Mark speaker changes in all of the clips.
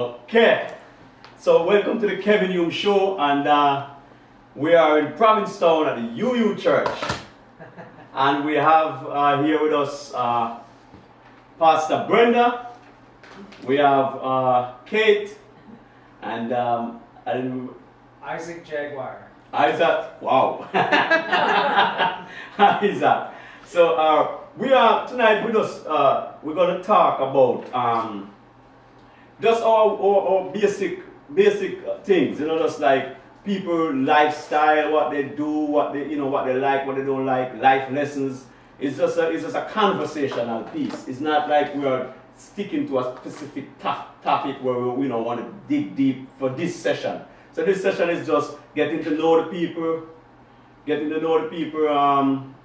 Speaker 1: Okay, so welcome to the Kevin Hume show, and we are in Provincetown at the UU Church, and we have here with us Pastor Brenda, we have Kate, and
Speaker 2: Isaac Jaguar.
Speaker 1: Isaac, wow. Isaac. So we are tonight with us. We're going to talk about just our basic things. Just like people lifestyle, what they do, what they what they like, what they don't like, life lessons. It's just a conversational piece. It's not like we're sticking to a specific topic where we want to dig deep for this session. So this session is just getting to know the people,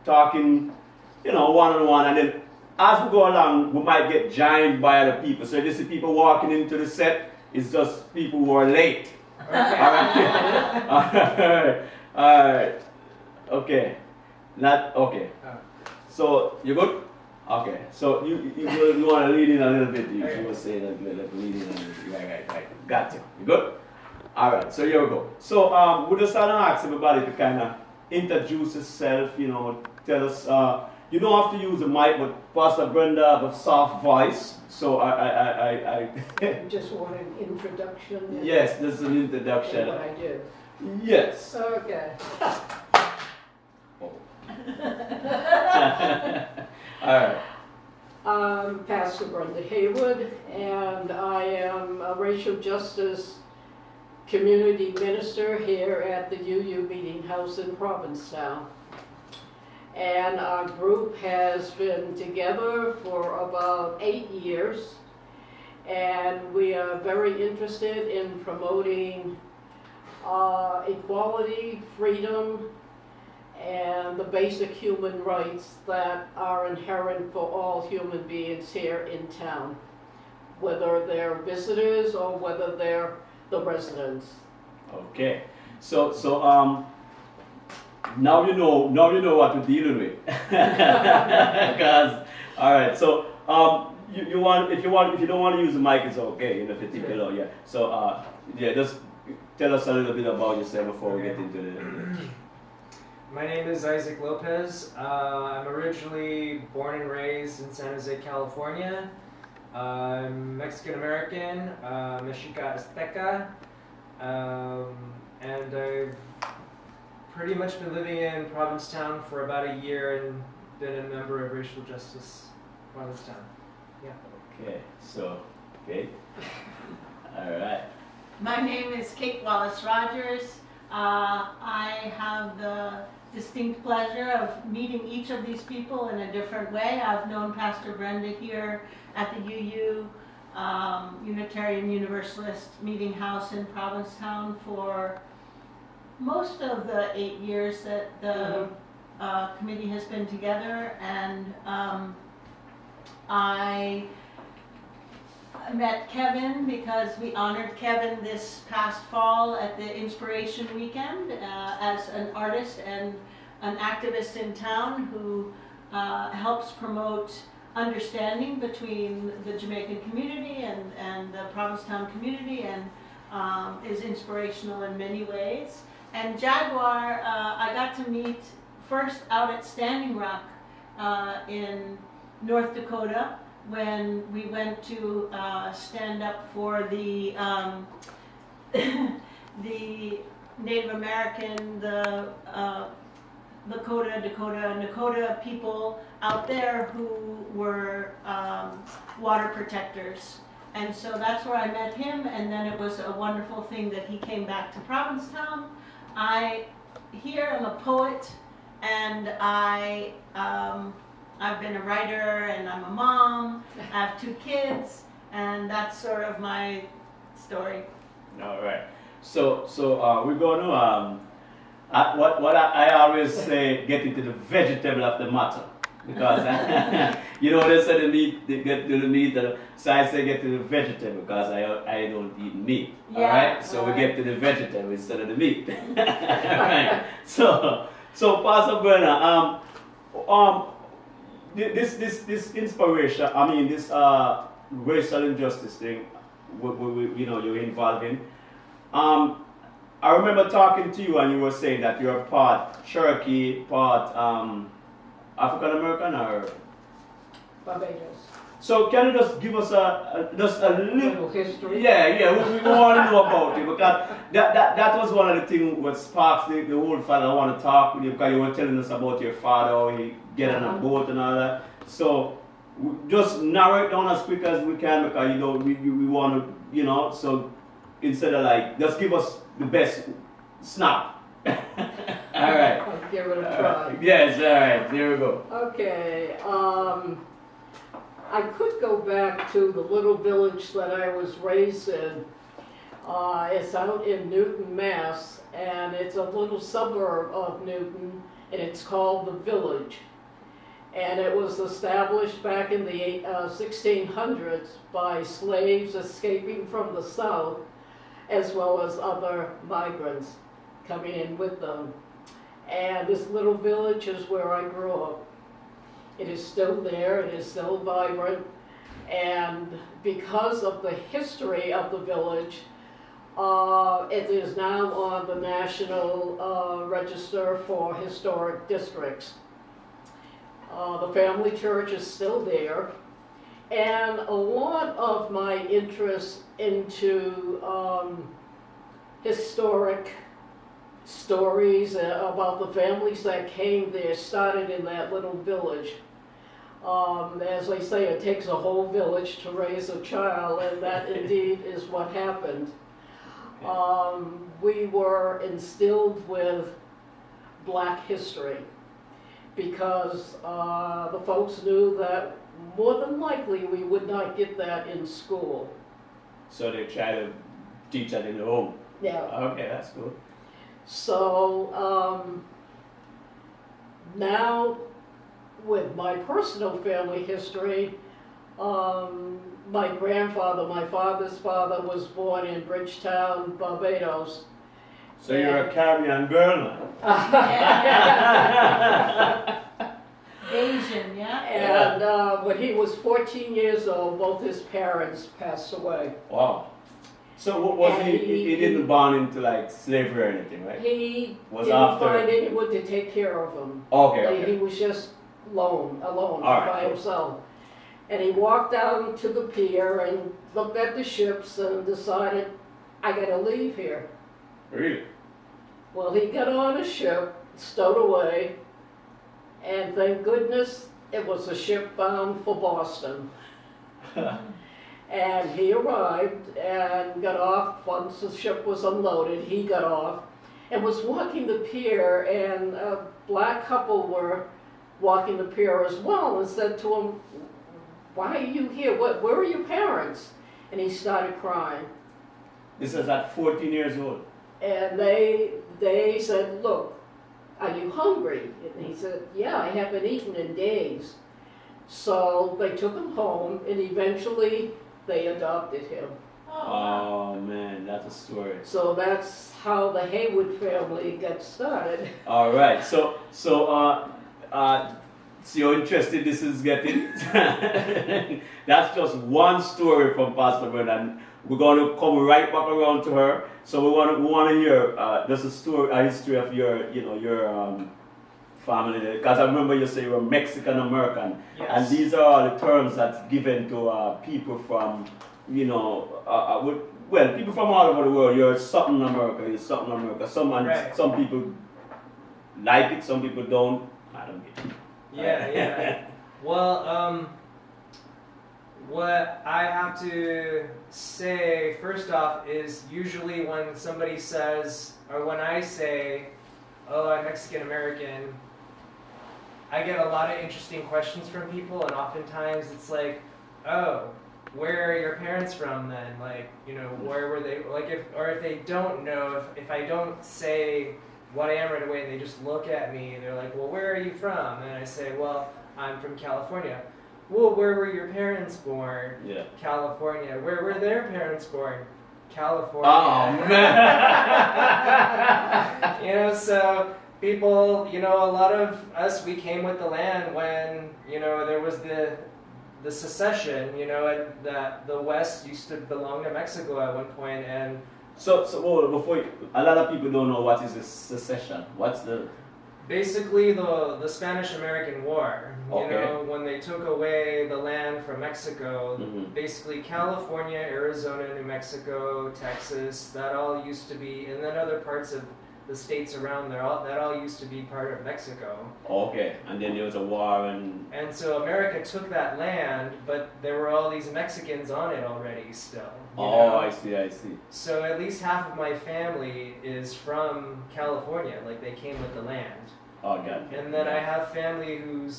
Speaker 1: talking, one-on-one, and then as we go along, we might get joined by other people. So if you see people walking into the set, it's just people who are late. Okay. Alright. Okay. Not okay. So you good? Okay. So you want to lead in a little bit. You will say that lead in a little bit. Right. Got you. You good? Alright, so here we go. So we're just going to ask everybody to kind of introduce yourself, tell us, you don't have to use a mic, but Pastor Brenda has a soft voice, so I
Speaker 3: just want an introduction.
Speaker 1: Yes, this is an introduction.
Speaker 3: What I did.
Speaker 1: Yes.
Speaker 3: Okay.
Speaker 1: Oh. Alright.
Speaker 3: I'm Pastor Brenda Haywood, and I am a racial justice community minister here at the UU Meeting House in Provincetown. And our group has been together for about 8 years, and we are very interested in promoting equality, freedom, and the basic human rights that are inherent for all human beings here in town, whether they're visitors or whether they're the residents.
Speaker 1: Okay. So now you know what we're dealing with. Because all right. So if you don't want to use the mic, it's okay. If you think it out, yeah. So just tell us a little bit about yourself before we get into the.
Speaker 2: My name is Isaac Lopez. I'm originally born and raised in San Jose, California. I'm Mexican American, Mexica Azteca, and I've pretty much been living in Provincetown for about a year and been a member of Racial Justice Provincetown. Yeah.
Speaker 1: Okay, so, Kate. All right.
Speaker 4: My name is Kate Wallace-Rogers. I have the distinct pleasure of meeting each of these people in a different way. I've known Pastor Brenda here at the UU Unitarian Universalist Meeting House in Provincetown for most of the 8 years that the committee has been together, and I met Kevin because we honored Kevin this past fall at the Inspiration Weekend as an artist and an activist in town who helps promote understanding between the Jamaican community and the Provincetown community, and is inspirational in many ways. And Jaguar, I got to meet first out at Standing Rock in North Dakota when we went to stand up for the the Native American, the Dakota people out there who were water protectors. And so that's where I met him, and then it was a wonderful thing that he came back to Provincetown. I here am a poet, and I've been a writer, and I'm a mom. I have 2 kids, and that's sort of my story.
Speaker 1: All right. So we're going to what I always say, get into the vegetable of the matter, because they say the meat, they get to the meat, so I say get to the vegetable because I don't eat meat. Yeah, all right. So we get to the vegetable instead of the meat. Right. So Pastor Brenda, this inspiration, this racial injustice thing, you're involved in. I remember talking to you and you were saying that you're part Cherokee, part African American, or
Speaker 3: Barbados.
Speaker 1: so can you just give us just a
Speaker 3: Little history.
Speaker 1: Yeah, we want to know about it because that was one of the things what sparks the whole father. I want to talk with you because you were telling us about your father, how he get on a boat and all that. So just narrow it down as quick as we can because we want to, so instead of like, just give us the best snap. All right.
Speaker 3: I'll give it a try.
Speaker 1: Yes, all right, there we go.
Speaker 3: Okay, I could go back to the little village that I was raised in. It's out in Newton, Mass, and it's a little suburb of Newton, and it's called the Village. And it was established back in the 1600s by slaves escaping from the South, as well as other migrants coming in with them. And this little village is where I grew up. It is still there, it is still vibrant, and because of the history of the village, it is now on the National Register for Historic Districts. The family church is still there, and a lot of my interest into historic stories about the families that came there started in that little village. As they say, it takes a whole village to raise a child, and that indeed is what happened. We were instilled with Black history because the folks knew that more than likely we would not get that in school.
Speaker 1: So they try to teach that in the home.
Speaker 3: Yeah.
Speaker 1: Okay, that's good.
Speaker 3: So now with my personal family history, my grandfather, my father's father, was born in Bridgetown, Barbados.
Speaker 1: So you're a Caribbean girl now.
Speaker 4: Asian, yeah?
Speaker 3: And when he was 14 years old, both his parents passed away.
Speaker 1: Wow. So what was
Speaker 3: And
Speaker 1: he didn't born into like slavery or anything, right?
Speaker 3: He
Speaker 1: Was
Speaker 3: didn't
Speaker 1: after-
Speaker 3: find anyone to take care of him.
Speaker 1: Okay.
Speaker 3: He was just alone
Speaker 1: All right,
Speaker 3: by
Speaker 1: cool.
Speaker 3: himself. And he walked out to the pier and looked at the ships and decided, I gotta leave here.
Speaker 1: Really?
Speaker 3: Well, he got on a ship, stowed away, and thank goodness it was a ship bound for Boston. And he arrived and got off. Once the ship was unloaded, he got off and was walking the pier, and a Black couple were walking the pier as well, and said to him, why are you here? Where are your parents? And he started crying.
Speaker 1: This is at 14 years old.
Speaker 3: And they said, look, are you hungry? And he said, yeah, I haven't eaten in days. So they took him home, and eventually they adopted him.
Speaker 1: Oh man, that's a story.
Speaker 3: So that's how the Haywood family got started.
Speaker 1: All right. So you're interested? This is getting. That's just one story from Pastor Brenda, and we're going to come right back around to her. So we want to hear just a history of your family, because I remember you say you're Mexican American,
Speaker 2: Yes.
Speaker 1: and these are all the terms that's given to people from, people from all over the world. You're Southern America, you're Southern America.
Speaker 2: Right.
Speaker 1: Some people like it, some people don't. I don't get it.
Speaker 2: Yeah. Well, what I have to say first off is usually when somebody says, or when I say, oh, I'm Mexican American, I get a lot of interesting questions from people, and oftentimes it's like, oh, where are your parents from then? Like, where were they? Like, if they don't know, if I don't say what I am right away, and they just look at me, and they're like, well, where are you from? And I say, well, I'm from California. Well, where were your parents born?
Speaker 1: Yeah.
Speaker 2: California. Where were their parents born? California.
Speaker 1: Oh man.
Speaker 2: So people, a lot of us, we came with the land when, there was the secession, you know, and that the West used to belong to Mexico at one point, and
Speaker 1: So a lot of people don't know what is a secession. What's the
Speaker 2: basically the Spanish-American War. You
Speaker 1: Okay.
Speaker 2: know, when they took away the land from Mexico,
Speaker 1: Mhm.
Speaker 2: basically California, Arizona, New Mexico, Texas, that all used to be, and then other parts of the states around there, that all used to be part of Mexico.
Speaker 1: Okay, and then there was a war and
Speaker 2: And so America took that land, but there were all these Mexicans on it already still. You know?
Speaker 1: I see.
Speaker 2: So at least half of my family is from California, like they came with the land.
Speaker 1: Oh God.
Speaker 2: And then I have family who's,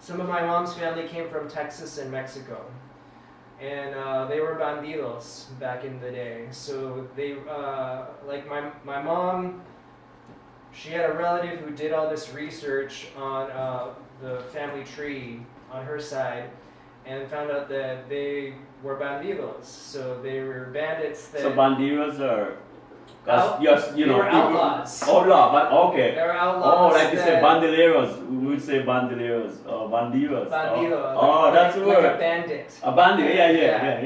Speaker 2: some of my mom's family came from Texas and Mexico. And they were bandidos back in the day. So they, like my mom, she had a relative who did all this research on the family tree on her side and found out that they were bandidos. So they were bandits that...
Speaker 1: So bandidos are
Speaker 2: Out-
Speaker 1: yes, you
Speaker 2: they
Speaker 1: know,
Speaker 2: were
Speaker 1: people-
Speaker 2: outlaws.
Speaker 1: Outlaw, but okay.
Speaker 2: They were
Speaker 1: Oh,
Speaker 2: outlaws.
Speaker 1: like you say
Speaker 2: that-
Speaker 1: bandoleros. We would say bandoleros or bandidos.
Speaker 2: Bandido.
Speaker 1: Oh, that's the
Speaker 2: like
Speaker 1: word.
Speaker 2: a bandit.
Speaker 1: A bandit,
Speaker 2: Yeah.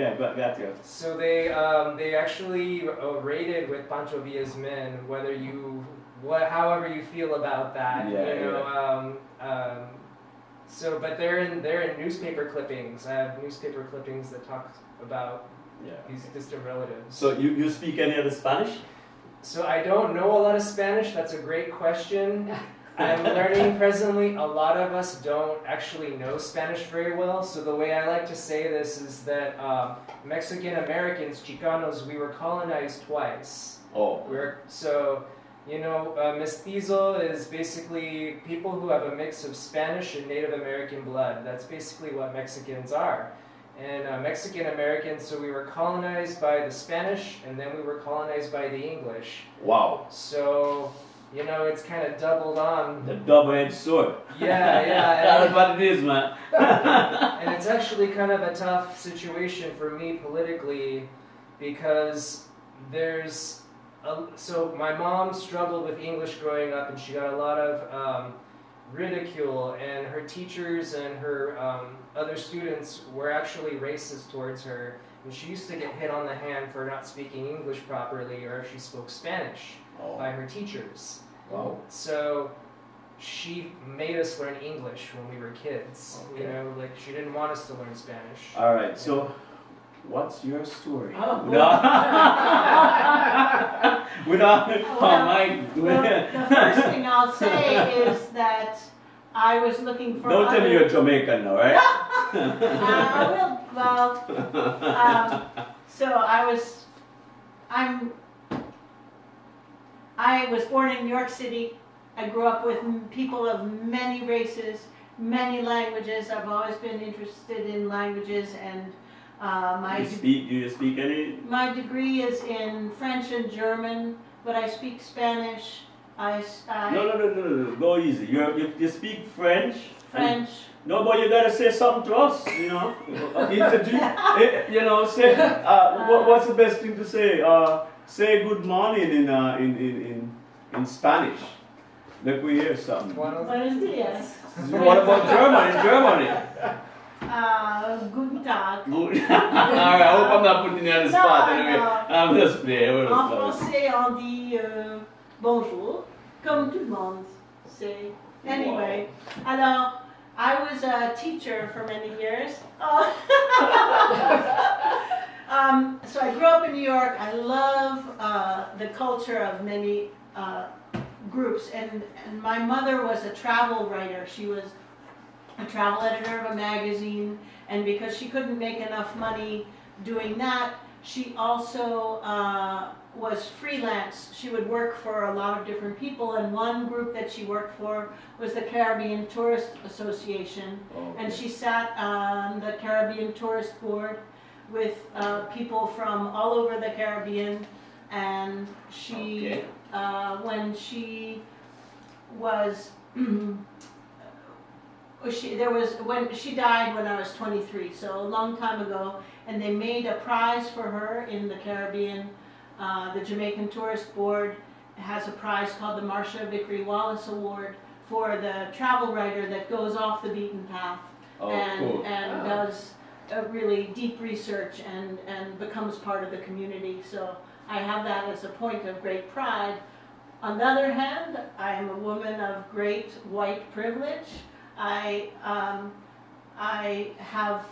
Speaker 1: yeah. Got you.
Speaker 2: So they actually raided with Pancho Villa's men. Whether you, however you feel about that,
Speaker 1: Yeah,
Speaker 2: you know. So, but they're in newspaper clippings. I have newspaper clippings that talk about
Speaker 1: Yeah.
Speaker 2: these distant relatives.
Speaker 1: So you speak any other Spanish?
Speaker 2: So I don't know a lot of Spanish. That's a great question. I'm learning presently. A lot of us don't actually know Spanish very well. So the way I like to say this is that Mexican Americans, Chicanos, we were colonized twice.
Speaker 1: Oh.
Speaker 2: You know, mestizo is basically people who have a mix of Spanish and Native American blood. That's basically what Mexicans are. And Mexican Americans, so we were colonized by the Spanish, and then we were colonized by the English.
Speaker 1: Wow.
Speaker 2: So, you know, it's kind of doubled on.
Speaker 1: The double-edged sword.
Speaker 2: Yeah.
Speaker 1: That's what it is, man.
Speaker 2: And it's actually kind of a tough situation for me politically because so my mom struggled with English growing up and she got a lot of ridicule, and her teachers and her other students were actually racist towards her, and she used to get hit on the hand for not speaking English properly or if she spoke Spanish by her teachers.
Speaker 1: Wow.
Speaker 2: So she made us learn English when we were kids.
Speaker 1: Okay.
Speaker 2: You know, like she didn't want us to learn Spanish.
Speaker 1: All right. So, what's your story?
Speaker 3: Oh.
Speaker 1: Without
Speaker 4: Well, the first thing I'll say is that I was looking for.
Speaker 1: Don't tell me you're Jamaican, now, right?
Speaker 4: I will. Well, so I was born in New York City. I grew up with people of many races, many languages. I've always been interested in languages, and
Speaker 1: Do you speak any?
Speaker 4: my degree is in French and German, but I speak Spanish.
Speaker 1: No. Go easy. You speak French.
Speaker 4: French.
Speaker 1: No, but you gotta say something to us. You know, you know. Say what's the best thing to say? Say good morning in Spanish. Let me hear something.
Speaker 4: Buenos dias.
Speaker 1: What about Germany?
Speaker 4: Guten Tag.
Speaker 1: Alright, I hope I'm not putting you on the spot anyway. I'm just playing.
Speaker 4: En français, on dit bonjour, comme tout le monde sait. Anyway, alors, I was a teacher for many years. So I grew up in New York. I love the culture of many groups, and my mother was a travel writer. She was a travel editor of a magazine, and because she couldn't make enough money doing that, she also was freelance. She would work for a lot of different people, and one group that she worked for was the Caribbean Tourist Association, and she sat on the Caribbean Tourist Board with people from all over the Caribbean, and she, when she was when she died when I was 23, so a long time ago, and they made a prize for her in the Caribbean. The Jamaican Tourist Board has a prize called the Marcia Vickery Wallace Award for the travel writer that goes off the beaten path.
Speaker 1: Oh,
Speaker 4: and,
Speaker 1: cool.
Speaker 4: and
Speaker 3: Oh.
Speaker 4: does a really deep research and becomes part of the community. So I have that as a point of great pride. On the other hand, I am a woman of great white privilege. I have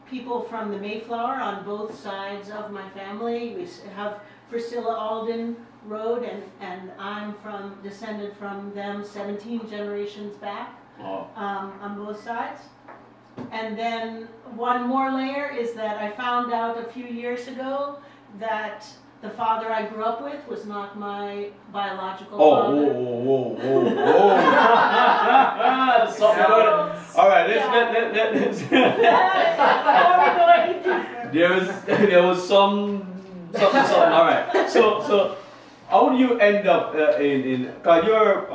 Speaker 4: people from the Mayflower on both sides of my family. We have Priscilla Alden Road, and I'm descended from them 17 generations back.
Speaker 1: Oh.
Speaker 4: On both sides. And then one more layer is that I found out a few years ago that the father I grew up with was not my biological father.
Speaker 1: Whoa. Something about it. All right, let's.
Speaker 4: Before we go any deeper.
Speaker 1: There was something. All right. So, how do you end up in? Cause you're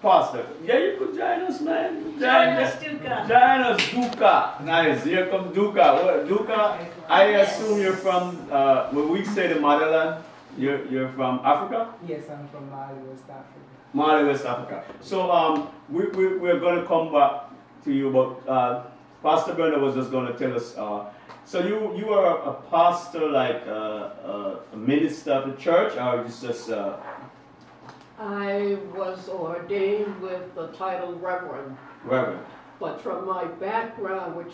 Speaker 1: pastor. Yeah, you could join us, man.
Speaker 4: Join us, Douka.
Speaker 1: Join us, Douka. Nice. Here comes Douka. What, Douka? I assume you're from. When we say the motherland, you're from Africa.
Speaker 5: Yes, I'm from Mali, West Africa.
Speaker 1: Mali, West Africa. So we're going to come back to you, but Pastor Brenda was just going to tell us. So you are a pastor, like a minister of the church, or you just?
Speaker 3: I was ordained with the title Reverend,
Speaker 1: Reverend.
Speaker 3: but from my background, which